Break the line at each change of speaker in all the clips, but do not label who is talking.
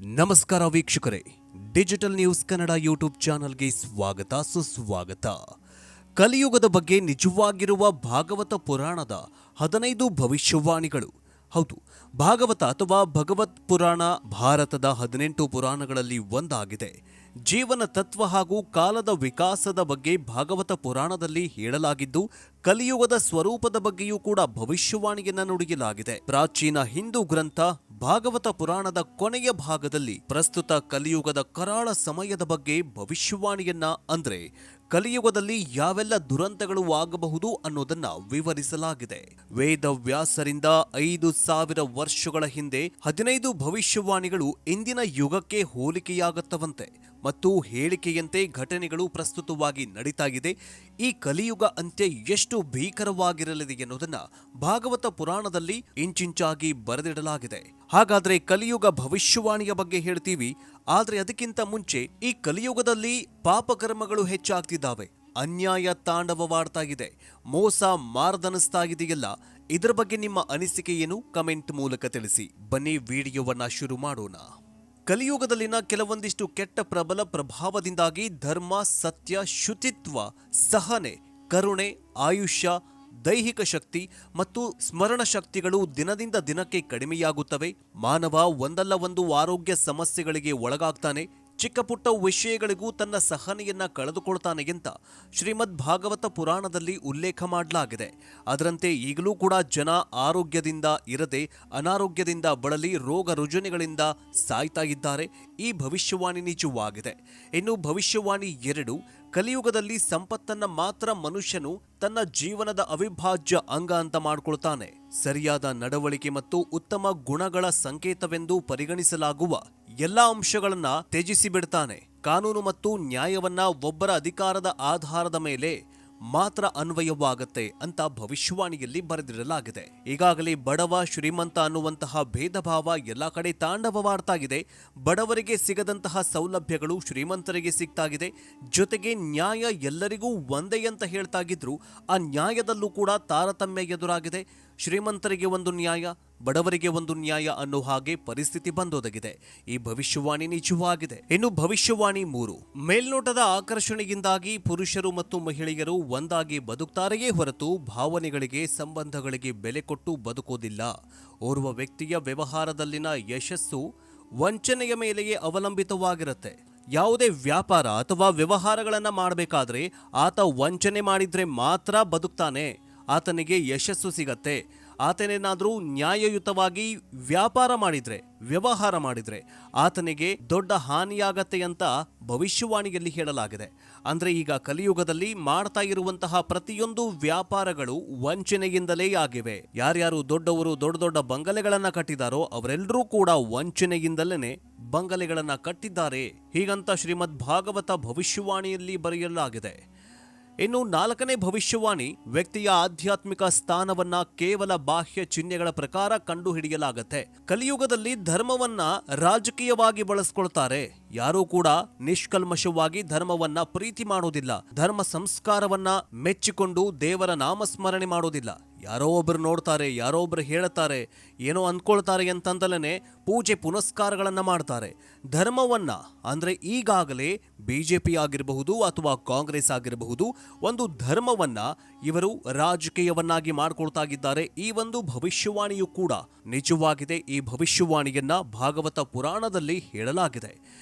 ನಮಸ್ಕಾರ ವೀಕ್ಷಕರೇ, digital news Kannada YouTube ಚಾನಲ್ಗೆ ಸ್ವಾಗತ ಸುಸ್ವಾಗತ. ಕಲಿಯುಗದ ಬಗ್ಗೆ ನಿಜವಾಗಿರುವ ಭಾಗವತ ಪುರಾಣದ 15 ಭವಿಷ್ಯವಾಣಿಗಳು. ಹೌದು, ಭಾಗವತ ಅಥವಾ ಭಗವತ್ ಪುರಾಣ ಭಾರತದ 18 ಪುರಾಣಗಳಲ್ಲಿ ಒಂದಾಗಿದೆ. ಜೀವನ ತತ್ವ ಹಾಗೂ ಕಾಲದ ವಿಕಾಸದ ಬಗ್ಗೆ ಭಾಗವತ ಪುರಾಣದಲ್ಲಿ ಹೇಳಲಾಗಿದ್ದು, ಕಲಿಯುಗದ ಸ್ವರೂಪದ ಬಗ್ಗೆಯೂ ಕೂಡ ಭವಿಷ್ಯವಾಣಿಯನ್ನ ನುಡಿಯಲಾಗಿದೆ. ಪ್ರಾಚೀನ ಹಿಂದೂ ಗ್ರಂಥ ಭಾಗವತ ಪುರಾಣದ ಕೊನೆಯ ಭಾಗದಲ್ಲಿ ಪ್ರಸ್ತುತ ಕಲಿಯುಗದ ಕರಾಳ ಸಮಯದ ಬಗ್ಗೆ ಭವಿಷ್ಯವಾಣಿಯನ್ನ ಅಂದ್ರೆ ಕಲಿಯುಗದಲ್ಲಿ ಯಾವೆಲ್ಲ ದುರಂತಗಳು ಆಗಬಹುದು ಅನ್ನೋದನ್ನ ವಿವರಿಸಲಾಗಿದೆ. ವೇದವ್ಯಾಸರಿಂದ 5000 ವರ್ಷಗಳ ಹಿಂದೆ 15 ಭವಿಷ್ಯವಾಣಿಗಳು ಇಂದಿನ ಯುಗಕ್ಕೆ ಹೋಲಿಕೆಯಾಗುತ್ತವಂತೆ ಮತ್ತು ಹೇಳಿಕೆಯಂತೆ ಘಟನೆಗಳು ಪ್ರಸ್ತುತವಾಗಿ ನಡೀತಾ ಇದೆ. ಈ ಕಲಿಯುಗ ಅಂತ್ಯ ಎಷ್ಟು ಭೀಕರವಾಗಿರಲಿದೆ ಎನ್ನುವುದನ್ನ ಭಾಗವತ ಪುರಾಣದಲ್ಲಿ ಇಂಚಿಂಚಾಗಿ ಬರೆದಿಡಲಾಗಿದೆ. ಹಾಗಾದ್ರೆ ಕಲಿಯುಗ ಭವಿಷ್ಯವಾಣಿಯ ಬಗ್ಗೆ ಹೇಳ್ತೀವಿ, ಆದ್ರೆ ಅದಕ್ಕಿಂತ ಮುಂಚೆ ಈ ಕಲಿಯುಗದಲ್ಲಿ ಪಾಪಕರ್ಮಗಳು ಹೆಚ್ಚಾಗ್ತಿದ್ದಾವೆ, ಅನ್ಯಾಯ ತಾಂಡವವಾಡ್ತಾ ಇದೆ, ಮೋಸ ಮಾರ್ದನಿಸ್ತಾ ಇದೆಯಲ್ಲ. ಇದರ ಬಗ್ಗೆ ನಿಮ್ಮ ಅನಿಸಿಕೆ ಏನು? ಕಮೆಂಟ್ ಮೂಲಕ ತಿಳಿಸಿ. ಬನ್ನಿ ವಿಡಿಯೋವನ್ನ ಶುರು ಮಾಡೋಣ. ಕಲಿಯುಗದಲ್ಲಿನ ಕೆಲವೊಂದಿಷ್ಟು ಕೆಟ್ಟ ಪ್ರಬಲ ಪ್ರಭಾವದಿಂದಾಗಿ ಧರ್ಮ, ಸತ್ಯ, ಶುಚಿತ್ವ, ಸಹನೆ, ಕರುಣೆ, ಆಯುಷ್ಯ, ದೈಹಿಕ ಶಕ್ತಿ ಮತ್ತು ಸ್ಮರಣ ಶಕ್ತಿಗಳು ದಿನದಿಂದ ದಿನಕ್ಕೆ ಕಡಿಮೆಯಾಗುತ್ತವೆ. ಮಾನವ ಒಂದಲ್ಲ ಒಂದು ಆರೋಗ್ಯ ಸಮಸ್ಯೆಗಳಿಗೆ ಒಳಗಾಗ್ತಾನೆ. ಚಿಕ್ಕ ಪುಟ್ಟ ವಿಷಯಗಳಿಗೂ ತನ್ನ ಸಹನೆಯನ್ನ ಕಳೆದುಕೊಳ್ತಾನೆ ಅಂತ ಶ್ರೀಮದ್ ಭಾಗವತ ಪುರಾಣದಲ್ಲಿ ಉಲ್ಲೇಖ ಮಾಡಲಾಗಿದೆ. ಅದರಂತೆ ಈಗಲೂ ಕೂಡ ಜನ ಆರೋಗ್ಯದಿಂದ ಇರದೆ ಅನಾರೋಗ್ಯದಿಂದ ಬಳಲಿ ರೋಗ ರುಜಿನಗಳಿಂದ ಸಾಯ್ತಾ ಇದ್ದಾರೆ. ಈ ಭವಿಷ್ಯವಾಣಿ ನಿಜವಾಗಿದೆ. ಇನ್ನು ಭವಿಷ್ಯವಾಣಿ 2, ಕಲಿಯುಗದಲ್ಲಿ ಸಂಪತ್ತನ್ನ ಮಾತ್ರ ಮನುಷ್ಯನು ತನ್ನ ಜೀವನದ ಅವಿಭಾಜ್ಯ ಅಂಗ ಅಂತ ಮಾಡಿಕೊಳ್ತಾನೆ. ಸರಿಯಾದ ನಡವಳಿಕೆ ಮತ್ತು ಉತ್ತಮ ಗುಣಗಳ ಸಂಕೇತವೆಂದು ಪರಿಗಣಿಸಲಾಗುವ ಎಲ್ಲಾ ಅಂಶಗಳನ್ನ ತ್ಯಜಿಸಿ ಬಿಡ್ತಾನೆ. ಕಾನೂನು ಮತ್ತು ನ್ಯಾಯವನ್ನ ಒಬ್ಬರ ಅಧಿಕಾರದ ಆಧಾರದ ಮೇಲೆ ಮಾತ್ರ ಅನ್ವಯವಾಗುತ್ತೆ ಅಂತ ಭವಿಷ್ಯವಾಣಿಯಲ್ಲಿ ಬರೆದಿಡಲಾಗಿದೆ. ಈಗಾಗಲೇ ಬಡವ ಶ್ರೀಮಂತ ಅನ್ನುವಂತಹ ಭೇದ ಭಾವ ಎಲ್ಲ ಕಡೆ ತಾಂಡವವಾಡ್ತಾ ಇದೆ. ಬಡವರಿಗೆ ಸಿಗದಂತಹ ಸೌಲಭ್ಯಗಳು ಶ್ರೀಮಂತರಿಗೆ ಸಿಗ್ತಾಗಿದೆ. ಜೊತೆಗೆ ನ್ಯಾಯ ಎಲ್ಲರಿಗೂ ಒಂದೇ ಅಂತ ಹೇಳ್ತಾಗಿದ್ರು, ಆ ನ್ಯಾಯದಲ್ಲೂ ಕೂಡ ತಾರತಮ್ಯ ಎದುರಾಗಿದೆ. ಶ್ರೀಮಂತರಿಗೆ ಒಂದು ನ್ಯಾಯ, ಬಡವರಿಗೆ ಒಂದು ನ್ಯಾಯ ಅನ್ನೋ ಹಾಗೆ ಪರಿಸ್ಥಿತಿ ಬಂದೊದಗಿದೆ. ಈ ಭವಿಷ್ಯವಾಣಿ ನಿಜವಾಗಿದೆ. ಇನ್ನು ಭವಿಷ್ಯವಾಣಿ 3, ಮೇಲ್ನೋಟದ ಆಕರ್ಷಣೆಯಿಂದಾಗಿ ಪುರುಷರು ಮತ್ತು ಮಹಿಳೆಯರು ಒಂದಾಗಿ ಬದುಕ್ತಾರೆಯೇ ಹೊರತು ಭಾವನೆಗಳಿಗೆ, ಸಂಬಂಧಗಳಿಗೆ ಬೆಲೆ ಕೊಟ್ಟು ಬದುಕೋದಿಲ್ಲ. ಓರ್ವ ವ್ಯಕ್ತಿಯ ವ್ಯವಹಾರದಲ್ಲಿನ ಯಶಸ್ಸು ವಂಚನೆಯ ಮೇಲೆಯೇ ಅವಲಂಬಿತವಾಗಿರುತ್ತೆ. ಯಾವುದೇ ವ್ಯಾಪಾರ ಅಥವಾ ವ್ಯವಹಾರಗಳನ್ನ ಮಾಡಬೇಕಾದ್ರೆ ಆತ ವಂಚನೆ ಮಾಡಿದ್ರೆ ಮಾತ್ರ ಬದುಕ್ತಾನೆ, ಆತನಿಗೆ ಯಶಸ್ಸು ಸಿಗತ್ತೆ. ಆತನೇನಾದ್ರೂ ನ್ಯಾಯಯುತವಾಗಿ ವ್ಯಾಪಾರ ಮಾಡಿದ್ರೆ, ವ್ಯವಹಾರ ಮಾಡಿದ್ರೆ ಆತನಿಗೆ ದೊಡ್ಡ ಹಾನಿಯಾಗತ್ತೆ ಅಂತ ಭವಿಷ್ಯವಾಣಿಯಲ್ಲಿ ಹೇಳಲಾಗಿದೆ. ಅಂದ್ರೆ ಈಗ ಕಲಿಯುಗದಲ್ಲಿ ಮಾಡ್ತಾ ಇರುವಂತಹ ಪ್ರತಿಯೊಂದು ವ್ಯಾಪಾರಗಳು ವಂಚನೆಯಿಂದಲೇ ಆಗಿವೆ. ಯಾರ್ಯಾರು ದೊಡ್ಡವರು ದೊಡ್ಡ ದೊಡ್ಡ ಬಂಗಲೆಗಳನ್ನ ಕಟ್ಟಿದಾರೋ ಅವರೆಲ್ಲರೂ ಕೂಡ ವಂಚನೆಯಿಂದಲೇ ಬಂಗಲೆಗಳನ್ನ ಕಟ್ಟಿದ್ದಾರೆ. ಹೀಗಂತ ಶ್ರೀಮದ್ ಭಾಗವತ ಭವಿಷ್ಯವಾಣಿಯಲ್ಲಿ ಬರೆಯಲಾಗಿದೆ. ಇನ್ನು 4ನೇ ಭವಿಷ್ಯವಾಣಿ, ವ್ಯಕ್ತಿಯ ಆಧ್ಯಾತ್ಮಿಕ ಸ್ಥಾನವನ್ನ ಕೇವಲ ಬಾಹ್ಯ ಚಿಹ್ನೆಗಳ ಪ್ರಕಾರ ಕಂಡುಹಿಡಿಯಲಾಗತ್ತೆ. ಕಲಿಯುಗದಲ್ಲಿ ಧರ್ಮವನ್ನ ರಾಜಕೀಯವಾಗಿ ಬಳಸ್ಕೊಳ್ತಾರೆ. ಯಾರೂ ಕೂಡ ನಿಷ್ಕಲ್ಮಶವಾಗಿ ಧರ್ಮವನ್ನ ಪ್ರೀತಿ ಮಾಡೋದಿಲ್ಲ. ಧರ್ಮ ಸಂಸ್ಕಾರವನ್ನ ಮೆಚ್ಚಿಕೊಂಡು ದೇವರ ನಾಮಸ್ಮರಣೆ ಮಾಡೋದಿಲ್ಲ. ಯಾರೋ ಒಬ್ರು ನೋಡ್ತಾರೆ, ಯಾರೋ ಒಬ್ರು ಹೇಳುತ್ತಾರೆ, ಏನೋ ಅಂದ್ಕೊಳ್ತಾರೆ ಅಂತಂದಲೇ ಪೂಜೆ ಪುನಸ್ಕಾರಗಳನ್ನ ಮಾಡ್ತಾರೆ. ಧರ್ಮವನ್ನ ಅಂದ್ರೆ ಈಗಾಗಲೇ ಬಿಜೆಪಿ ಆಗಿರಬಹುದು ಅಥವಾ ಕಾಂಗ್ರೆಸ್ ಆಗಿರಬಹುದು, ಒಂದು ಧರ್ಮವನ್ನ ಇವರು ರಾಜಕೀಯವನ್ನಾಗಿ ಮಾಡ್ಕೊಳ್ತಾ ಇದ್ದಾರೆ. ಈ ಒಂದು ಭವಿಷ್ಯವಾಣಿಯು ಕೂಡ ನಿಜವಾಗಿದೆ. ಈ ಭವಿಷ್ಯವಾಣಿಯನ್ನ ಭಾಗವತ ಪುರಾಣದಲ್ಲಿ ಹೇಳಲಾಗಿದೆ.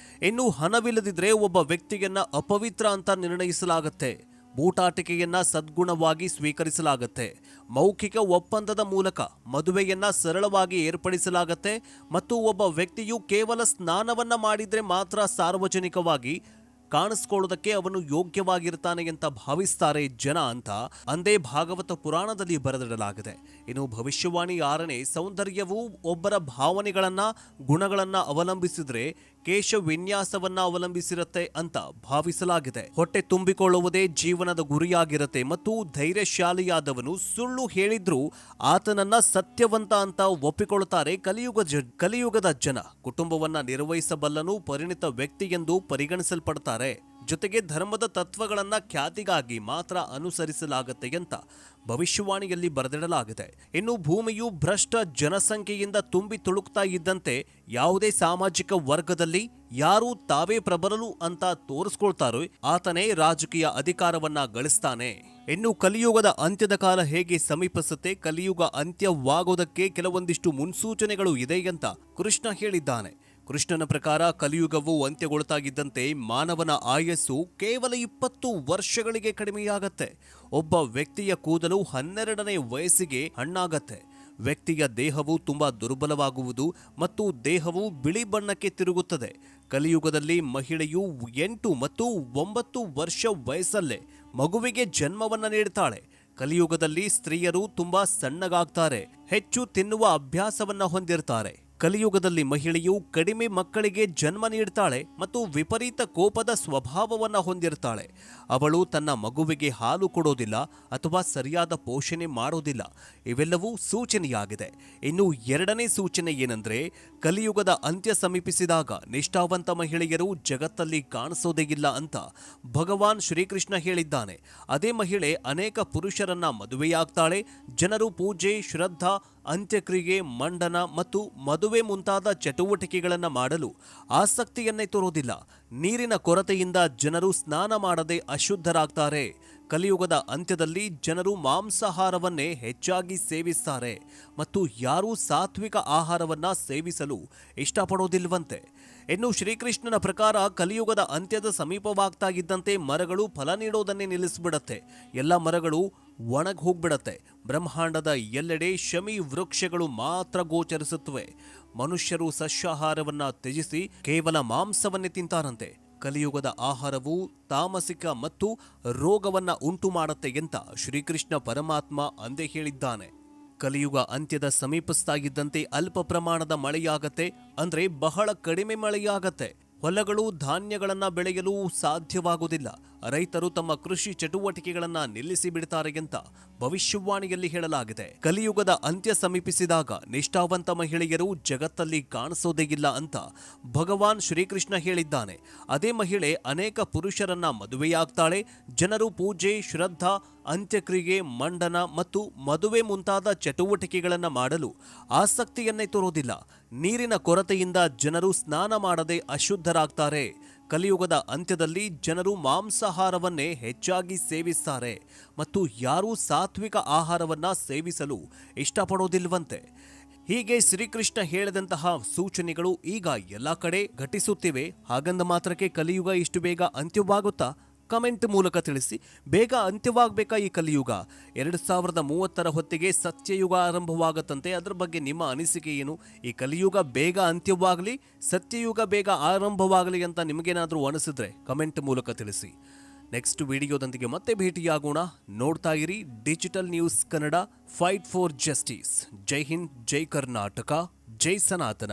ಇನ್ನು ಹಣವಿಲ್ಲದಿದ್ರೆ ಒಬ್ಬ ವ್ಯಕ್ತಿಯನ್ನ ಅಪವಿತ್ರ ಅಂತ ನಿರ್ಣಯಿಸಲಾಗತ್ತೆ. ಬೂಟಾಟಿಕೆಯನ್ನ ಸದ್ಗುಣವಾಗಿ ಸ್ವೀಕರಿಸಲಾಗತ್ತೆ. ಮೌಖಿಕ ಒಪ್ಪಂದದ ಮೂಲಕ ಮದುವೆಯನ್ನ ಸರಳವಾಗಿ ಏರ್ಪಡಿಸಲಾಗತ್ತೆ. ಮತ್ತು ಒಬ್ಬ ವ್ಯಕ್ತಿಯು ಕೇವಲ ಸ್ನಾನವನ್ನ ಮಾಡಿದ್ರೆ ಮಾತ್ರ ಸಾರ್ವಜನಿಕವಾಗಿ ಕಾಣಿಸ್ಕೊಳ್ಳೋದಕ್ಕೆ ಅವನು ಯೋಗ್ಯವಾಗಿರ್ತಾನೆ ಅಂತ ಭಾವಿಸ್ತಾರೆ ಜನ ಅಂತ ಅಂದೇ ಭಾಗವತ ಪುರಾಣದಲ್ಲಿ ಬರೆದಿಡಲಾಗಿದೆ. ಇನ್ನು ಭವಿಷ್ಯವಾಣಿ 6ನೇ, ಸೌಂದರ್ಯವು ಒಬ್ಬರ ಭಾವನೆಗಳನ್ನ, ಗುಣಗಳನ್ನ ಅವಲಂಬಿಸಿದ್ರೆ ಕೇಶ ವಿನ್ಯಾಸವನ್ನ ಅವಲಂಬಿಸಿರುತ್ತೆ ಅಂತ ಭಾವಿಸಲಾಗಿದೆ. ಹೊಟ್ಟೆ ತುಂಬಿಕೊಳ್ಳುವುದೇ ಜೀವನದ ಗುರಿಯಾಗಿರುತ್ತೆ ಮತ್ತು ಧೈರ್ಯಶಾಲಿಯಾದವನು ಸುಳ್ಳು ಹೇಳಿದ್ರೂ ಆತನನ್ನ ಸತ್ಯವಂತ ಅಂತ ಒಪ್ಪಿಕೊಳ್ತಾರೆ ಕಲಿಯುಗದ ಜನ. ಕುಟುಂಬವನ್ನ ನಿರ್ವಹಿಸಬಲ್ಲನು ಪರಿಣಿತ ವ್ಯಕ್ತಿ ಎಂದು ಪರಿಗಣಿಸಲ್ಪಡ್ತಾರೆ. ಹೇಳ್ತಾರೆ. ಜೊತೆಗೆ ಧರ್ಮದ ತತ್ವಗಳನ್ನ ಖ್ಯಾತಿಗಾಗಿ ಮಾತ್ರ ಅನುಸರಿಸಲಾಗುತ್ತೆ ಅಂತ ಭವಿಷ್ಯವಾಣಿಯಲ್ಲಿ ಬರೆದಿಡಲಾಗಿದೆ. ಇನ್ನು ಭೂಮಿಯು ಭ್ರಷ್ಟ ಜನಸಂಖ್ಯೆಯಿಂದ ತುಂಬಿ ತುಳುಕ್ತಾ ಇದ್ದಂತೆ ಯಾವುದೇ ಸಾಮಾಜಿಕ ವರ್ಗದಲ್ಲಿ ಯಾರು ತಾವೇ ಪ್ರಬಲರು ಅಂತ ತೋರಿಸ್ಕೊಳ್ತಾರೋ ಆತನೇ ರಾಜಕೀಯ ಅಧಿಕಾರವನ್ನ ಗಳಿಸ್ತಾನೆ. ಇನ್ನು ಕಲಿಯುಗದ ಅಂತ್ಯದ ಕಾಲ ಹೇಗೆ ಸಮೀಪಿಸುತ್ತೆ, ಕಲಿಯುಗ ಅಂತ್ಯವಾಗೋದಕ್ಕೆ ಕೆಲವೊಂದಿಷ್ಟು ಮುನ್ಸೂಚನೆಗಳು ಇದೆ ಅಂತ ಕೃಷ್ಣ ಹೇಳಿದ್ದಾನೆ. ಕೃಷ್ಣನ ಪ್ರಕಾರ ಕಲಿಯುಗವು ಅಂತ್ಯಗೊಳ್ತಾ ಇದ್ದಂತೆ ಮಾನವನ ಆಯಸ್ಸು ಕೇವಲ 20 ವರ್ಷಗಳಿಗೆ ಕಡಿಮೆಯಾಗತ್ತೆ. ಒಬ್ಬ ವ್ಯಕ್ತಿಯ ಕೂದಲು 12ನೇ ವಯಸ್ಸಿಗೆ ಹಣ್ಣಾಗತ್ತೆ. ವ್ಯಕ್ತಿಯ ದೇಹವು ತುಂಬಾ ದುರ್ಬಲವಾಗುವುದು ಮತ್ತು ದೇಹವು ಬಿಳಿ ಬಣ್ಣಕ್ಕೆ ತಿರುಗುತ್ತದೆ. ಕಲಿಯುಗದಲ್ಲಿ ಮಹಿಳೆಯು 8 ಮತ್ತು 9 ವರ್ಷ ವಯಸ್ಸಲ್ಲೇ ಮಗುವಿಗೆ ಜನ್ಮವನ್ನ ನೀಡುತ್ತಾಳೆ. ಕಲಿಯುಗದಲ್ಲಿ ಸ್ತ್ರೀಯರು ತುಂಬಾ ಸಣ್ಣಗಾಗ್ತಾರೆ, ಹೆಚ್ಚು ತಿನ್ನುವ ಅಭ್ಯಾಸವನ್ನ ಹೊಂದಿರ್ತಾರೆ. ಕಲಿಯುಗದಲ್ಲಿ ಮಹಿಳೆಯು ಕಡಿಮೆ ಮಕ್ಕಳಿಗೆ ಜನ್ಮ ನೀಡ್ತಾಳೆ ಮತ್ತು ವಿಪರೀತ ಕೋಪದ ಸ್ವಭಾವವನ್ನು ಹೊಂದಿರ್ತಾಳೆ. ಅವಳು ತನ್ನ ಮಗುವಿಗೆ ಹಾಲು ಕೊಡೋದಿಲ್ಲ ಅಥವಾ ಸರಿಯಾದ ಪೋಷಣೆ ಮಾಡೋದಿಲ್ಲ. ಇವೆಲ್ಲವೂ ಸೂಚನೆಯಾಗಿದೆ. ಇನ್ನು ಎರಡನೇ ಸೂಚನೆ ಏನಂದ್ರೆ, ಕಲಿಯುಗದ ಅಂತ್ಯ ಸಮೀಪಿಸಿದಾಗ ನಿಷ್ಠಾವಂತ ಮಹಿಳೆಯರು ಜಗತ್ತಲ್ಲಿ ಕಾಣಿಸೋದೇ ಇಲ್ಲ ಅಂತ ಭಗವಾನ್ ಶ್ರೀಕೃಷ್ಣ ಹೇಳಿದ್ದಾನೆ. ಅದೇ ಮಹಿಳೆ ಅನೇಕ ಪುರುಷರನ್ನ ಮದುವೆಯಾಗ್ತಾಳೆ. ಜನರು ಪೂಜೆ, ಶ್ರದ್ಧಾ, ಅಂತ್ಯಕ್ರಿಯೆ, ಮಂಡನ ಮತ್ತು ಮದುವೆ ಮುಂತಾದ ಚಟುವಟಿಕೆಗಳನ್ನು ಮಾಡಲು ಆಸಕ್ತಿಯನ್ನೇ ತೋರೋದಿಲ್ಲ. ನೀರಿನ ಕೊರತೆಯಿಂದ ಜನರು ಸ್ನಾನ ಮಾಡದೆ ಅಶುದ್ಧರಾಗ್ತಾರೆ. ಕಲಿಯುಗದ ಅಂತ್ಯದಲ್ಲಿ ಜನರು ಮಾಂಸಾಹಾರವನ್ನೇ ಹೆಚ್ಚಾಗಿ ಸೇವಿಸ್ತಾರೆ ಮತ್ತು ಯಾರೂ ಸಾತ್ವಿಕ ಆಹಾರವನ್ನ ಸೇವಿಸಲು ಇಷ್ಟಪಡೋದಿಲ್ವಂತೆ. ಇನ್ನು ಶ್ರೀಕೃಷ್ಣನ ಪ್ರಕಾರ ಕಲಿಯುಗದ ಅಂತ್ಯದ ಸಮೀಪವಾಗ್ತಾ ಇದ್ದಂತೆ ಮರಗಳು ಫಲ ನೀಡೋದನ್ನೇ ನಿಲ್ಲಿಸ್ಬಿಡತ್ತೆ. ಎಲ್ಲ ಮರಗಳು ಒಣಗಿ ಹೋಗ್ಬಿಡತ್ತೆ. ಬ್ರಹ್ಮಾಂಡದ ಎಲ್ಲೆಡೆ ಶಮಿ ವೃಕ್ಷಗಳು ಮಾತ್ರ ಗೋಚರಿಸುತ್ತವೆ. ಮನುಷ್ಯರು ಸಸ್ಯಾಹಾರವನ್ನ ತ್ಯಜಿಸಿ ಕೇವಲ ಮಾಂಸವನ್ನೇ ತಿಂತಾರಂತೆ. ಕಲಿಯುಗದ ಆಹಾರವು ತಾಮಸಿಕ ಮತ್ತು ರೋಗವನ್ನ ಉಂಟು ಮಾಡುತ್ತೆ ಅಂತ ಶ್ರೀಕೃಷ್ಣ ಪರಮಾತ್ಮ ಅಂದೇ ಹೇಳಿದ್ದಾನೆ. ಕಲಿಯುಗ ಅಂತ್ಯದ ಸಮೀಪಿಸ್ತಾ ಇದ್ದಂತೆ ಅಲ್ಪ ಪ್ರಮಾಣದ ಮಳೆಯಾಗತ್ತೆ, ಅಂದ್ರೆ ಬಹಳ ಕಡಿಮೆ ಮಳೆಯಾಗತ್ತೆ. ಹೊಲಗಳು ಧಾನ್ಯಗಳನ್ನ ಬೆಳೆಯಲು ಸಾಧ್ಯವಾಗುವುದಿಲ್ಲ. ರೈತರು ತಮ್ಮ ಕೃಷಿ ಚಟುವಟಿಕೆಗಳನ್ನ ನಿಲ್ಲಿಸಿ ಬಿಡ್ತಾರೆ ಅಂತ ಭವಿಷ್ಯವಾಣಿಯಲ್ಲಿ ಹೇಳಲಾಗಿದೆ. ಕಲಿಯುಗದ ಅಂತ್ಯ ಸಮೀಪಿಸಿದಾಗ ನಿಷ್ಠಾವಂತ ಮಹಿಳೆಯರು ಜಗತ್ತಲ್ಲಿ ಕಾಣಿಸೋದೇ ಇಲ್ಲ ಅಂತ ಭಗವಾನ್ ಶ್ರೀಕೃಷ್ಣ ಹೇಳಿದ್ದಾನೆ. ಅದೇ ಮಹಿಳೆ ಅನೇಕ ಪುರುಷರನ್ನ ಮದುವೆಯಾಗ್ತಾಳೆ. ಜನರು ಪೂಜೆ, ಶ್ರದ್ಧಾ, ಅಂತ್ಯಕ್ರಿಯೆ, ಮಂಡನ ಮತ್ತು ಮದುವೆ ಮುಂತಾದ ಚಟುವಟಿಕೆಗಳನ್ನ ಮಾಡಲು ಆಸಕ್ತಿಯನ್ನೇ ತೋರೋದಿಲ್ಲ. ನೀರಿನ ಕೊರತೆಯಿಂದ ಜನರು ಸ್ನಾನ ಮಾಡದೆ ಅಶುದ್ಧರಾಗ್ತಾರೆ. ಕಲಿಯುಗದ ಅಂತ್ಯದಲ್ಲಿ ಜನರು ಮಾಂಸಾಹಾರವನ್ನೇ ಹೆಚ್ಚಾಗಿ ಸೇವಿಸ್ತಾರೆ ಮತ್ತು ಯಾರೂ ಸಾತ್ವಿಕ ಆಹಾರವನ್ನ ಸೇವಿಸಲು ಇಷ್ಟಪಡೋದಿಲ್ವಂತೆ. ಹೀಗೆ ಶ್ರೀಕೃಷ್ಣ ಹೇಳಿದಂತಹ ಸೂಚನೆಗಳು ಈಗ ಎಲ್ಲ ಕಡೆ ಘಟಿಸುತ್ತಿವೆ. ಹಾಗಂದ ಮಾತ್ರಕ್ಕೆ ಕಲಿಯುಗ ಇಷ್ಟು ಬೇಗ ಅಂತ್ಯವಾಗುತ್ತಾ? ಕಮೆಂಟ್ ಮೂಲಕ ತಿಳಿಸಿ. ಬೇಗ ಅಂತ್ಯವಾಗಬೇಕಾ ಈ ಕಲಿಯುಗ? 2030 ಹೊತ್ತಿಗೆ ಸತ್ಯಯುಗ ಆರಂಭವಾಗುತ್ತಂತೆ. ಅದರ ಬಗ್ಗೆ ನಿಮ್ಮ ಅನಿಸಿಕೆ ಏನು? ಈ ಕಲಿಯುಗ ಬೇಗ ಅಂತ್ಯವಾಗಲಿ, ಸತ್ಯಯುಗ ಬೇಗ ಆರಂಭವಾಗಲಿ ಅಂತ ನಿಮಗೇನಾದರೂ ಅನಿಸಿದ್ರೆ ಕಮೆಂಟ್ ಮೂಲಕ ತಿಳಿಸಿ. ನೆಕ್ಸ್ಟ್ ವಿಡಿಯೋದೊಂದಿಗೆ ಮತ್ತೆ ಭೇಟಿಯಾಗೋಣ. ನೋಡ್ತಾ ಇರಿ digital news Kannada. Fight for justice. ಜೈ ಹಿಂದ್, ಜೈ ಕರ್ನಾಟಕ, ಜೈ ಸನಾತನ.